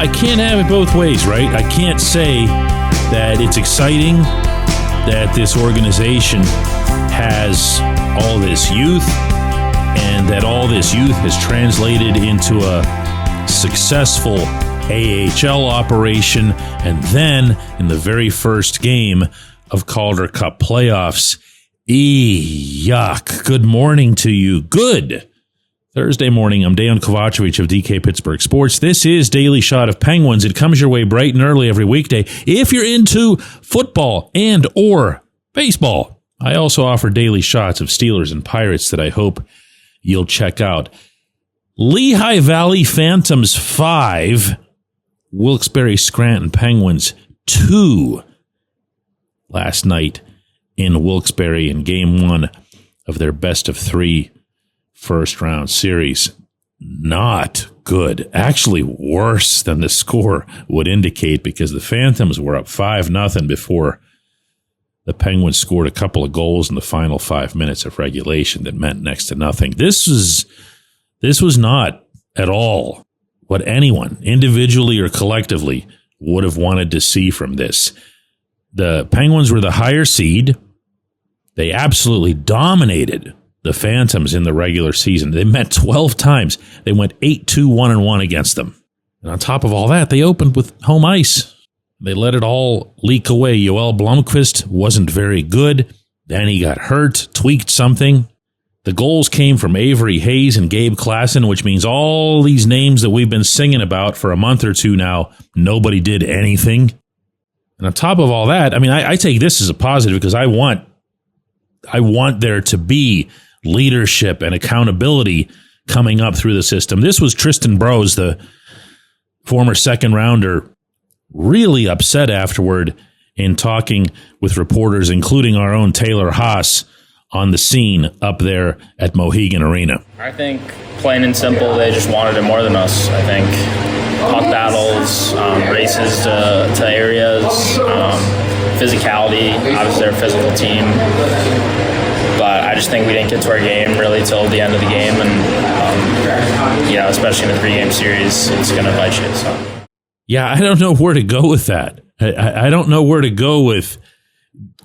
I can't have it both ways, right? I can't say that it's exciting that this organization has all this youth and that all this youth has translated into a successful AHL operation, and then in the very first game of Calder Cup playoffs, yuck. Good morning to you. Good Thursday morning. I'm Dejan Kovacevic of DK Pittsburgh Sports. This is Daily Shot of Penguins. It comes your way bright and early every weekday. If you're into football and or baseball, I also offer daily shots of Steelers and Pirates that I hope you'll check out. Lehigh Valley Phantoms 5, Wilkes-Barre Scranton Penguins 2 last night in Wilkes-Barre in Game 1 of their best-of-3 first-round series. Not good. Actually worse than the score would indicate, because the Phantoms were up 5-0 before the Penguins scored a couple of goals in the final 5 minutes of regulation that meant next to nothing. This was not at all what anyone, individually or collectively, would have wanted to see from this. The Penguins were the higher seed. They absolutely dominated the Phantoms in the regular season. They met 12 times. They went 8-2-1-1 against them. And on top of all that, they opened with home ice. They let it all leak away. Yoel Blomqvist wasn't very good. Then he got hurt, tweaked something. The goals came from Avery Hayes and Gabe Klassen, which means all these names that we've been singing about for a month or two now, nobody did anything. And on top of all that, I mean, I take this as a positive, because I want there to be leadership and accountability coming up through the system. This was Tristan Brose, the former second rounder, really upset afterward in talking with reporters, including our own Taylor Haas, on the scene up there at Mohegan Arena. I think plain and simple, they just wanted it more than us. I think puck battles, races to areas, physicality. Obviously, they're a physical team. But I just think we didn't get to our game really till the end of the game. And, especially in the 3-game series, it's going to bite you. So. Yeah, I don't know where to go with that. I don't know where to go with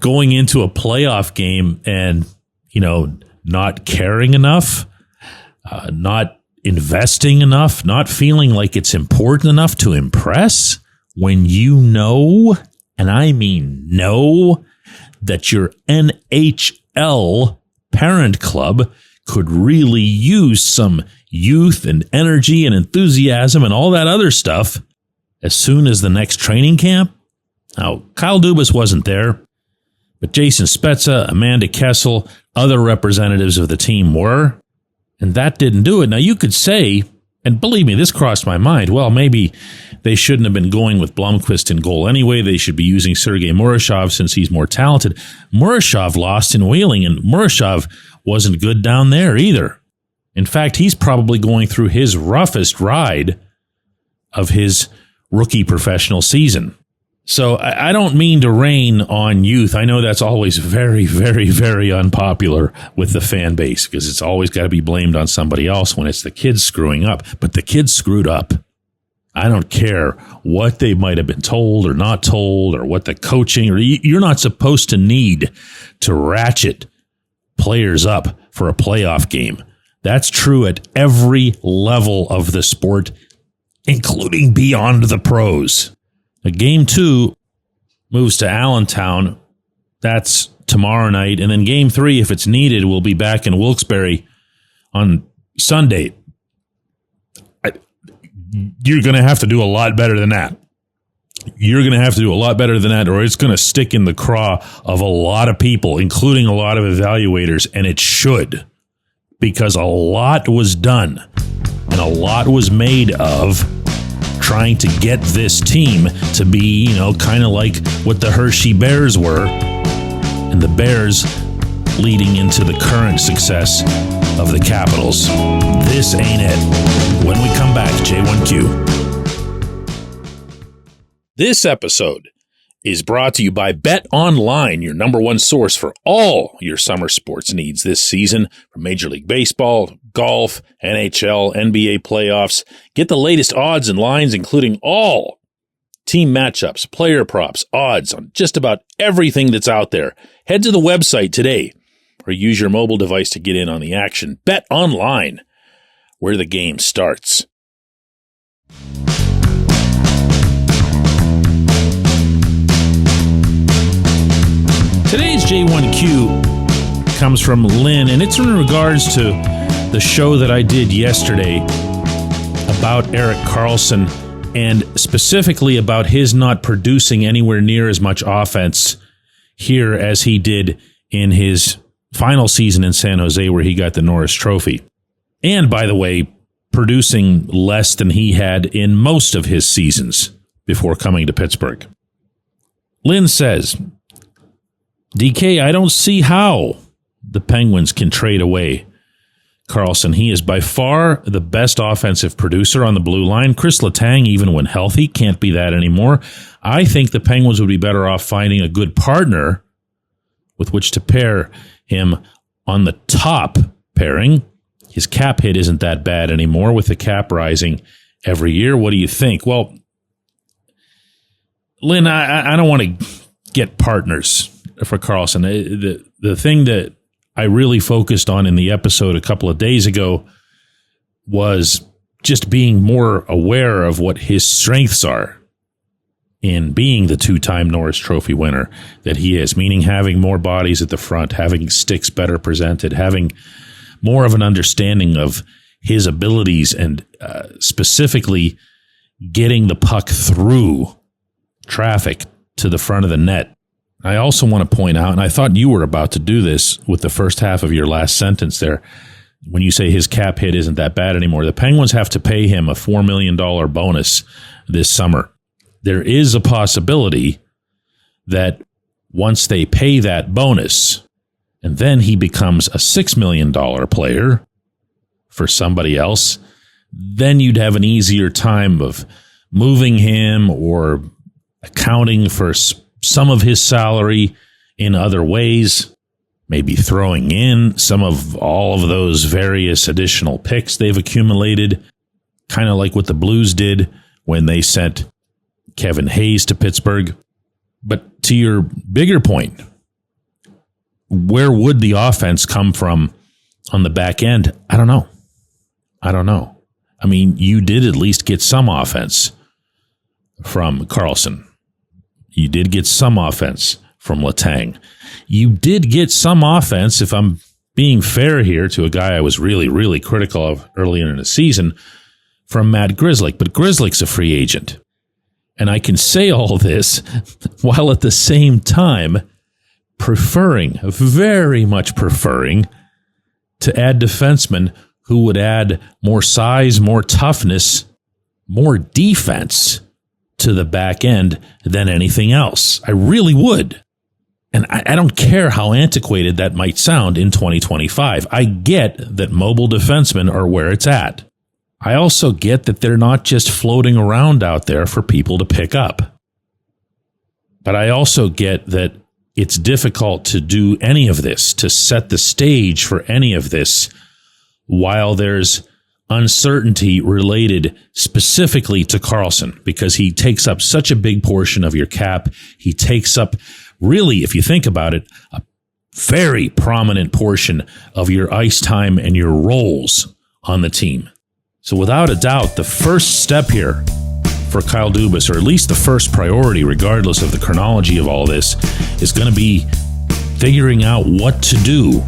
going into a playoff game and, not caring enough, not investing enough, not feeling like it's important enough to impress when you know, and I mean know, that your NHL parent club could really use some youth and energy and enthusiasm and all that other stuff as soon as the next training camp. Now, Kyle Dubas wasn't there, but Jason Spezza, Amanda Kessel, other representatives of the team were, and that didn't do it. Now, you could say, and believe me, this crossed my mind, well, maybe they shouldn't have been going with Blomqvist in goal anyway. They should be using Sergei Murashov since he's more talented. Murashov lost in Wheeling, and Murashov wasn't good down there either. In fact, he's probably going through his roughest ride of his rookie professional season. So I don't mean to rain on youth. I know that's always very, very, very unpopular with the fan base, because it's always got to be blamed on somebody else when it's the kids screwing up. But the kids screwed up. I don't care what they might have been told or not told, or what the coaching, or you're not supposed to need to ratchet players up for a playoff game. That's true at every level of the sport, including beyond the pros. Game 2 moves to Allentown. That's tomorrow night. And then Game 3, if it's needed, will be back in Wilkes-Barre on Sunday. You're going to have to do a lot better than that. You're going to have to do a lot better than that, or it's going to stick in the craw of a lot of people, including a lot of evaluators, and it should, because a lot was done and a lot was made of trying to get this team to be, kind of like what the Hershey Bears were, and the Bears leading into the current success of the Capitals. This ain't it. When we come back, J1Q. This episode is brought to you by Bet Online, your number one source for all your summer sports needs this season. From Major League Baseball, golf, NHL, NBA playoffs. Get the latest odds and lines, including all team matchups, player props, odds on just about everything that's out there. Head to the website today or use your mobile device to get in on the action. Bet Online, where the game starts. Today's J1Q comes from Lynn, and it's in regards to the show that I did yesterday about Erik Karlsson, and specifically about his not producing anywhere near as much offense here as he did in his final season in San Jose, where he got the Norris Trophy. And, by the way, producing less than he had in most of his seasons before coming to Pittsburgh. Lynn says, DK, I don't see how the Penguins can trade away Karlsson. He is by far the best offensive producer on the blue line. Chris Letang, even when healthy, can't be that anymore. I think the Penguins would be better off finding a good partner with which to pair him on the top pairing. His cap hit isn't that bad anymore with the cap rising every year. What do you think? Well, Lynn, I don't want to get partners for Karlsson. The thing that I really focused on in the episode a couple of days ago was just being more aware of what his strengths are in being the two-time Norris Trophy winner that he is, meaning having more bodies at the front, having sticks better presented, having more of an understanding of his abilities, and specifically getting the puck through traffic to the front of the net. I also want to point out, and I thought you were about to do this with the first half of your last sentence there, when you say his cap hit isn't that bad anymore. The Penguins have to pay him a $4 million bonus this summer. There is a possibility that once they pay that bonus, and then he becomes a $6 million player for somebody else, then you'd have an easier time of moving him or accounting for some of his salary in other ways, maybe throwing in some of all of those various additional picks they've accumulated, kind of like what the Blues did when they sent Kevin Hayes to Pittsburgh. But to your bigger point, where would the offense come from on the back end? I don't know. I mean, you did at least get some offense from Karlsson. You did get some offense from Letang. You did get some offense, if I'm being fair here to a guy I was really, really critical of earlier in the season, from Matt Grzelcyk. But Grzelcyk's a free agent. And I can say all this while at the same time very much preferring, to add defensemen who would add more size, more toughness, more defense to the back end than anything else. I really would. And I don't care how antiquated that might sound in 2025. I get that mobile defensemen are where it's at. I also get that they're not just floating around out there for people to pick up. But I also get that it's difficult to do any of this, to set the stage for any of this, while there's uncertainty related specifically to Karlsson, because he takes up such a big portion of your cap. He takes up, really, if you think about it, a very prominent portion of your ice time and your roles on the team. So without a doubt, the first step here for Kyle Dubas, or at least the first priority, regardless of the chronology of all this, is going to be figuring out what to do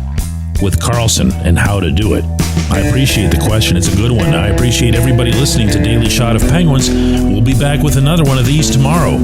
with Karlsson and how to do it. I appreciate the question. It's a good one. I appreciate everybody listening to Daily Shot of Penguins. We'll be back with another one of these tomorrow.